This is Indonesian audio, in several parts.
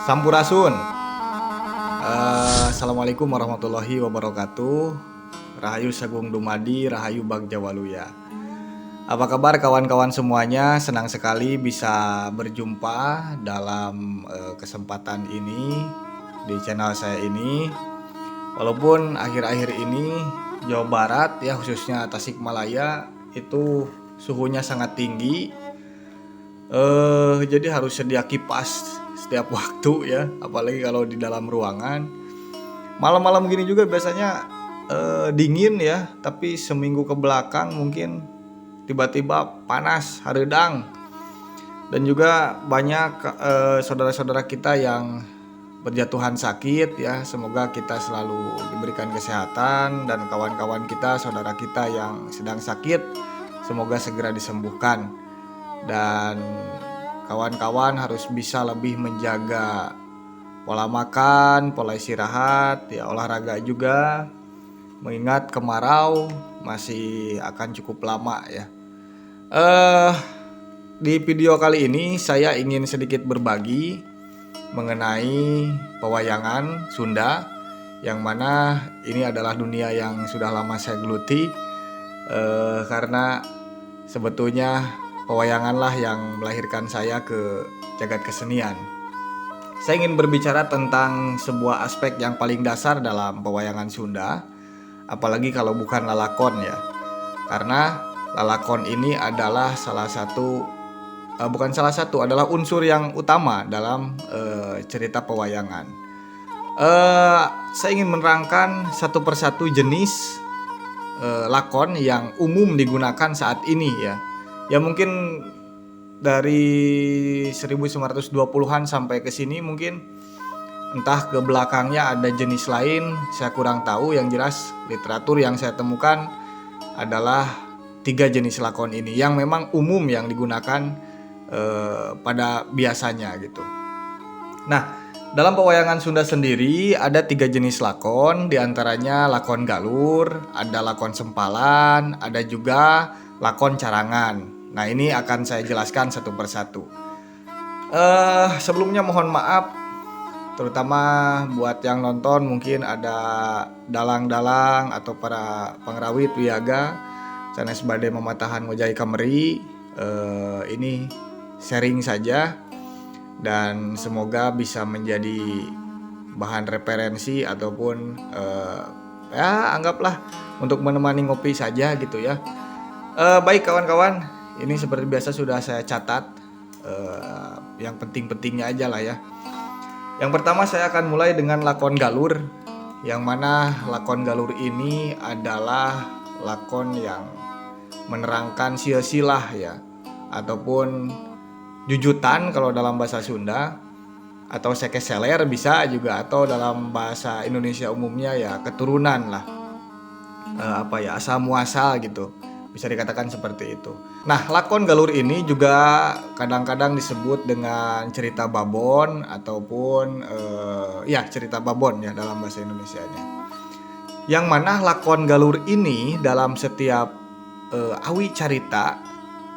Sampurasun. Assalamualaikum warahmatullahi wabarakatuh. Rahayu Sagung Dumadi, Rahayu Bagja Waluya. Apa kabar kawan-kawan semuanya? Senang sekali bisa berjumpa dalam kesempatan ini di channel saya ini. Walaupun akhir-akhir ini Jawa Barat ya, khususnya Tasikmalaya itu suhunya sangat tinggi. Jadi harus sedia kipas setiap waktu ya, apalagi kalau di dalam ruangan. Malam-malam gini juga biasanya dingin ya, tapi seminggu ke belakang mungkin tiba-tiba panas, haredang. Dan juga banyak saudara-saudara kita yang berjatuhan sakit ya. Semoga kita selalu diberikan kesehatan, dan kawan-kawan kita, saudara kita yang sedang sakit, semoga segera disembuhkan. Dan kawan-kawan harus bisa lebih menjaga pola makan, pola istirahat, ya olahraga juga, mengingat kemarau masih akan cukup lama ya. Di video kali ini saya ingin sedikit berbagi mengenai pewayangan Sunda, yang mana ini adalah dunia yang sudah lama saya geluti, karena sebetulnya pewayanganlah yang melahirkan saya ke jagat kesenian. Saya ingin berbicara tentang sebuah aspek yang paling dasar dalam pewayangan Sunda, apalagi kalau bukan lalakon ya. Karena lalakon ini adalah adalah unsur yang utama dalam cerita pewayangan. Saya ingin menerangkan satu persatu jenis lakon yang umum digunakan saat ini ya. Ya mungkin dari 1920-an sampai ke sini, mungkin entah ke belakangnya ada jenis lain, saya kurang tahu. Yang jelas literatur yang saya temukan adalah 3 jenis lakon ini yang memang umum yang digunakan pada biasanya gitu. Nah, dalam pewayangan Sunda sendiri ada 3 jenis lakon, diantaranya lakon galur, ada lakon sempalan, ada juga lakon carangan. Nah, ini akan saya jelaskan satu persatu. Sebelumnya mohon maaf, terutama buat yang nonton, mungkin ada dalang-dalang atau para pengrawit wiaga sanes bade mematahan wajai kameri. Ini sharing saja, dan semoga bisa menjadi bahan referensi ataupun ya anggaplah untuk menemani ngopi saja gitu ya. Baik kawan-kawan, ini seperti biasa sudah saya catat yang penting-pentingnya aja lah ya. Yang pertama saya akan mulai dengan lakon galur, yang mana lakon galur ini adalah lakon yang menerangkan silsilah ya, ataupun jujutan kalau dalam bahasa Sunda, atau sekeseler bisa juga, atau dalam bahasa Indonesia umumnya ya keturunan lah, asal muasal gitu, bisa dikatakan seperti itu. Nah, lakon galur ini juga kadang-kadang disebut dengan cerita babon ataupun cerita babon ya dalam bahasa Indonesianya. Yang mana lakon galur ini dalam setiap awi carita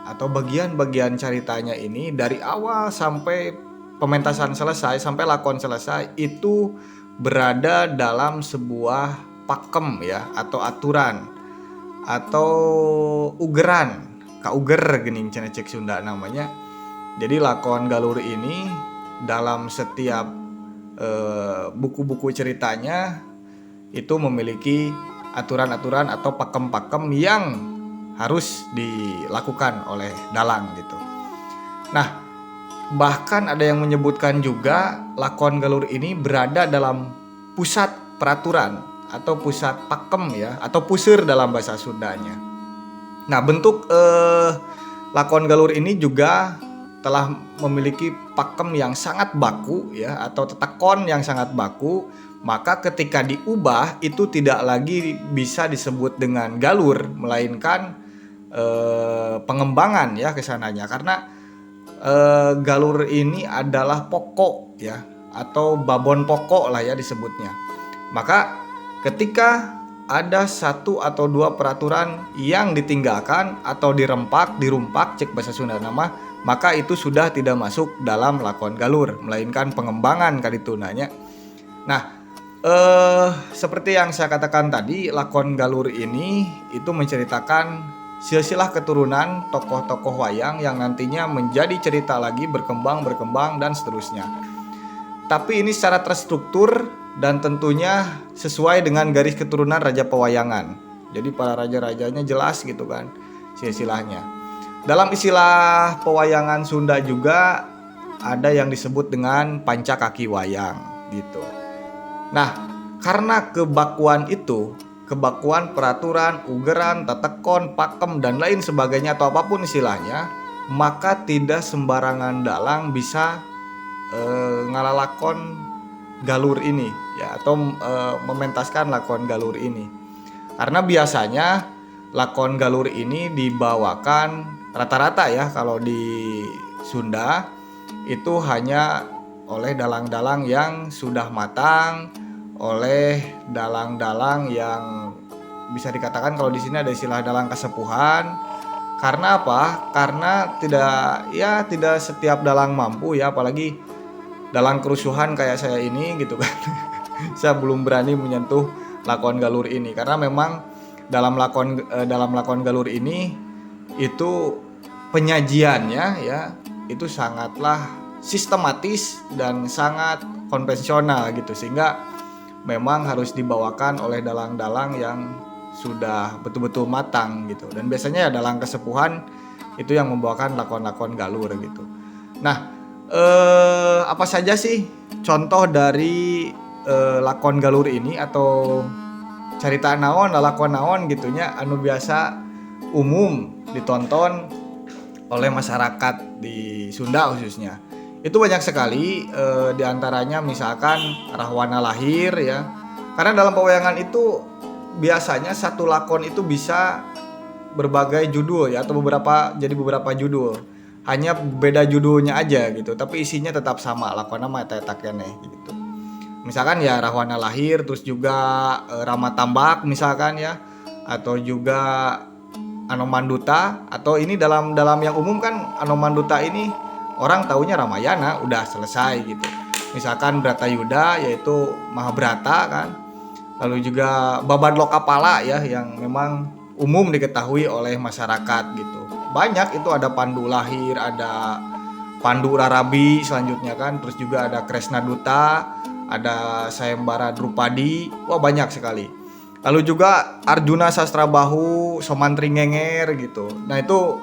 atau bagian-bagian ceritanya ini, dari awal sampai pementasan selesai, sampai lakon selesai, itu berada dalam sebuah pakem ya, atau aturan, atau ugeran, kauger gening cenah cek Sunda namanya. Jadi lakon galur ini dalam setiap buku-buku ceritanya itu memiliki aturan-aturan atau pakem-pakem yang harus dilakukan oleh dalang gitu. Nah, bahkan ada yang menyebutkan juga lakon galur ini berada dalam pusat peraturan atau pusat pakem ya, atau puseur dalam bahasa Sundanya. Nah, bentuk lakon galur ini juga telah memiliki pakem yang sangat baku ya, atau tetakon yang sangat baku. Maka ketika diubah itu tidak lagi bisa disebut dengan galur, melainkan pengembangan ya kesananya, karena galur ini adalah pokok ya, atau babon pokok lah ya disebutnya. Maka ketika ada 1 atau 2 peraturan yang ditinggalkan atau dirumpak cek bahasa Sunda nama, maka itu sudah tidak masuk dalam lakon galur, melainkan pengembangan kaditu nanya. Nah, seperti yang saya katakan tadi, lakon galur ini itu menceritakan silsilah keturunan tokoh-tokoh wayang yang nantinya menjadi cerita lagi, berkembang dan seterusnya. Tapi ini secara terstruktur dan tentunya sesuai dengan garis keturunan Raja Pewayangan. Jadi para raja-rajanya jelas gitu kan silsilahnya. Dalam istilah pewayangan Sunda juga ada yang disebut dengan panca kaki wayang gitu. Nah, karena kebakuan itu, kebakuan, peraturan, ugeran, tetekon, pakem, dan lain sebagainya atau apapun istilahnya, maka tidak sembarangan dalang bisa ngalalakon galur ini ya, atau mementaskan lakon galur ini. Karena biasanya lakon galur ini dibawakan rata-rata ya kalau di Sunda itu hanya oleh dalang-dalang yang sudah matang, oleh dalang-dalang yang bisa dikatakan kalau di sini ada istilah dalang kesepuhan. Karena apa? Karena tidak setiap dalang mampu ya, apalagi dalang kerusuhan kayak saya ini gitu kan. Saya belum berani menyentuh lakon galur ini karena memang dalam lakon galur ini itu penyajiannya ya itu sangatlah sistematis dan sangat konvensional gitu, sehingga memang harus dibawakan oleh dalang-dalang yang sudah betul-betul matang gitu. Dan biasanya ya dalang kesepuhan itu yang membawakan lakon-lakon galur gitu. Nah, apa saja sih contoh dari lakon galur ini atau cerita naon, lakon naon gitunya anu biasa umum ditonton oleh masyarakat di Sunda khususnya. Itu banyak sekali, diantaranya misalkan Rahwana Lahir ya. Karena dalam pewayangan itu biasanya satu lakon itu bisa berbagai judul ya, atau beberapa judul. Hanya beda judulnya aja gitu, tapi isinya tetap sama, lakon nama eta keneh gitu. Misalkan ya Rahwana Lahir, terus juga Rama Tambak misalkan ya, atau juga Anomanduta, atau ini dalam yang umum kan Anomanduta ini orang taunya Ramayana udah selesai gitu. Misalkan Bratayuda yaitu Mahabharata kan. Lalu juga Babad Lokapala ya yang memang umum diketahui oleh masyarakat gitu. Banyak itu, ada Pandu Lahir, ada Pandu Rarabi selanjutnya kan. Terus juga ada Kresna Duta, ada Sayembara Drupadi. Wah, banyak sekali. Lalu juga Arjuna Sastrabahu, Somantri Ngenger gitu. Nah, itu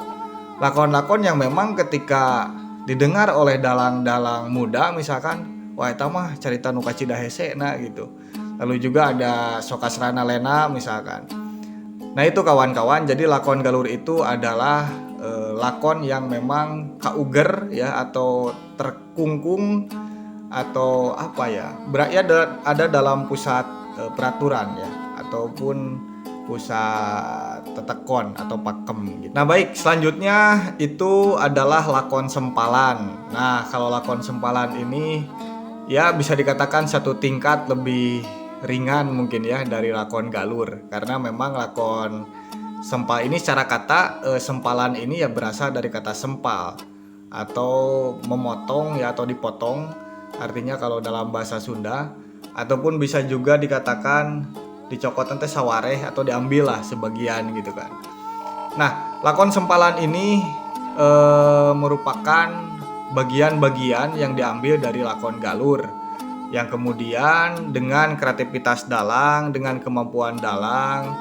lakon-lakon yang memang ketika didengar oleh dalang-dalang muda misalkan, wah eta mah carita nu kacida hesena gitu. Lalu juga ada Sokasrana Lena misalkan. Nah itu kawan-kawan, jadi lakon galur itu adalah lakon yang memang kauger ya, atau terkungkung atau apa ya, ada dalam pusat peraturan ya, ataupun pusat tetekon atau pakem gitu. Nah baik, selanjutnya itu adalah lakon sempalan. Nah kalau lakon sempalan ini ya bisa dikatakan satu tingkat lebih ringan mungkin ya dari lakon galur, karena memang lakon sempal ini secara kata sempalan ini ya berasal dari kata sempal atau memotong ya, atau dipotong artinya kalau dalam bahasa Sunda, ataupun bisa juga dikatakan dicokot teh sawareh atau diambil lah sebagian gitu kan. Nah, lakon sempalan ini merupakan bagian-bagian yang diambil dari lakon galur, yang kemudian dengan kreativitas dalang, dengan kemampuan dalang,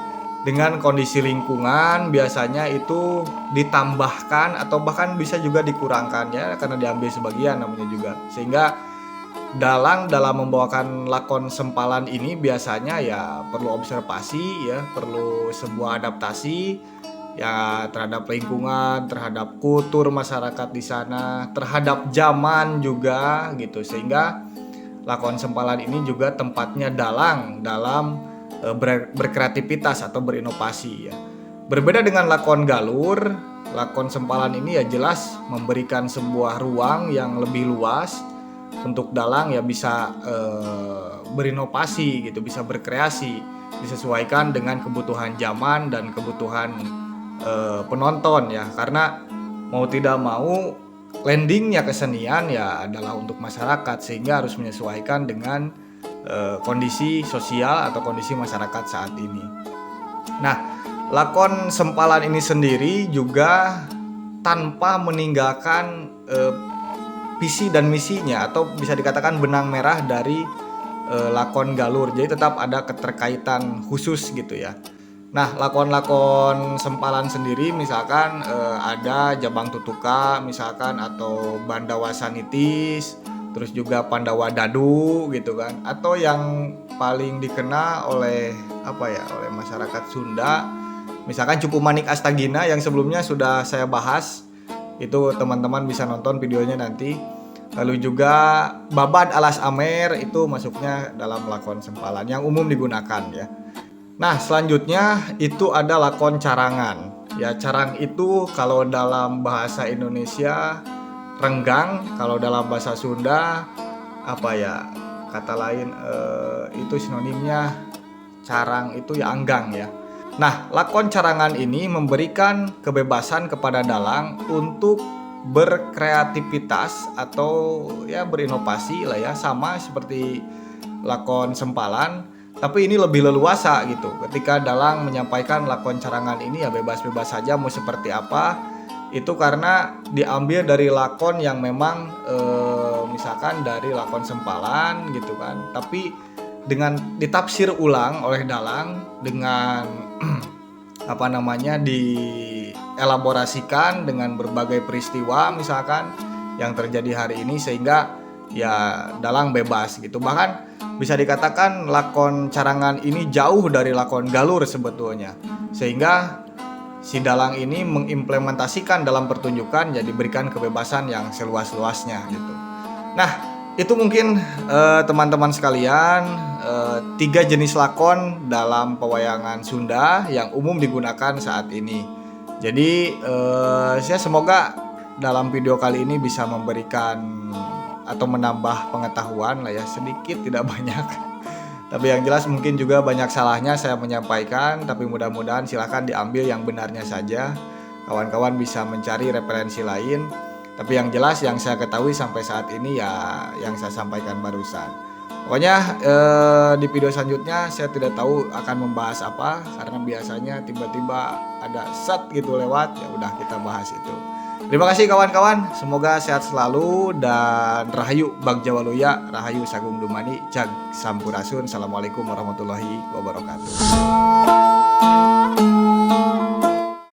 dengan kondisi lingkungan biasanya itu ditambahkan atau bahkan bisa juga dikurangkan ya, karena diambil sebagian namanya juga. Sehingga dalang dalam membawakan lakon sempalan ini biasanya ya perlu observasi ya, perlu sebuah adaptasi ya terhadap lingkungan, terhadap kultur masyarakat di sana, terhadap zaman juga gitu. Sehingga lakon sempalan ini juga tempatnya dalang dalam berkreativitas atau berinovasi ya. Berbeda dengan lakon galur, lakon sempalan ini ya jelas memberikan sebuah ruang yang lebih luas untuk dalang ya bisa berinovasi gitu, bisa berkreasi, disesuaikan dengan kebutuhan zaman dan kebutuhan penonton ya. Karena mau tidak mau landingnya kesenian ya adalah untuk masyarakat, sehingga harus menyesuaikan dengan kondisi sosial atau kondisi masyarakat saat ini. Nah, lakon sempalan ini sendiri juga tanpa meninggalkan visi dan misinya, atau bisa dikatakan benang merah dari lakon galur. Jadi tetap ada keterkaitan khusus gitu ya. Nah, lakon-lakon sempalan sendiri misalkan ada Jabang Tutuka misalkan, atau Bandawa Sanitis, terus juga Pandawa Dadu gitu kan. Atau yang paling dikenal oleh oleh masyarakat Sunda, misalkan Cupu Manik Astagina yang sebelumnya sudah saya bahas. Itu teman-teman bisa nonton videonya nanti. Lalu juga Babad Alas Amer itu masuknya dalam lakon sempalan yang umum digunakan ya. Nah, selanjutnya itu ada lakon carangan. Ya, carang itu kalau dalam bahasa Indonesia renggang, kalau dalam bahasa Sunda kata lain itu sinonimnya carang itu ya anggang ya. Nah, lakon carangan ini memberikan kebebasan kepada dalang untuk berkreativitas atau ya berinovasi lah ya, sama seperti lakon sempalan, tapi ini lebih leluasa gitu. Ketika dalang menyampaikan lakon carangan ini ya bebas-bebas saja mau seperti apa. Itu karena diambil dari lakon yang memang misalkan dari lakon sempalan gitu kan, tapi dengan ditafsir ulang oleh dalang dengan dielaborasikan dengan berbagai peristiwa misalkan yang terjadi hari ini, sehingga ya dalang bebas gitu. Bahkan bisa dikatakan lakon carangan ini jauh dari lakon galur sebetulnya, sehingga si dalang ini mengimplementasikan dalam pertunjukan, jadi diberikan kebebasan yang seluas-luasnya gitu. Nah, itu mungkin teman-teman sekalian 3 jenis lakon dalam pewayangan Sunda yang umum digunakan saat ini. Jadi saya semoga dalam video kali ini bisa memberikan atau menambah pengetahuan lah ya, sedikit tidak banyak. Tapi yang jelas mungkin juga banyak salahnya saya menyampaikan, tapi mudah-mudahan silahkan diambil yang benarnya saja. Kawan-kawan bisa mencari referensi lain. Tapi yang jelas yang saya ketahui sampai saat ini ya yang saya sampaikan barusan. Pokoknya di video selanjutnya saya tidak tahu akan membahas apa, karena biasanya tiba-tiba ada set gitu lewat, ya udah kita bahas itu. Terima kasih kawan-kawan, semoga sehat selalu dan Rahayu Bagja Waluya, Rahayu Sagung Dumani, Jag Sampurasun. Assalamualaikum warahmatullahi wabarakatuh.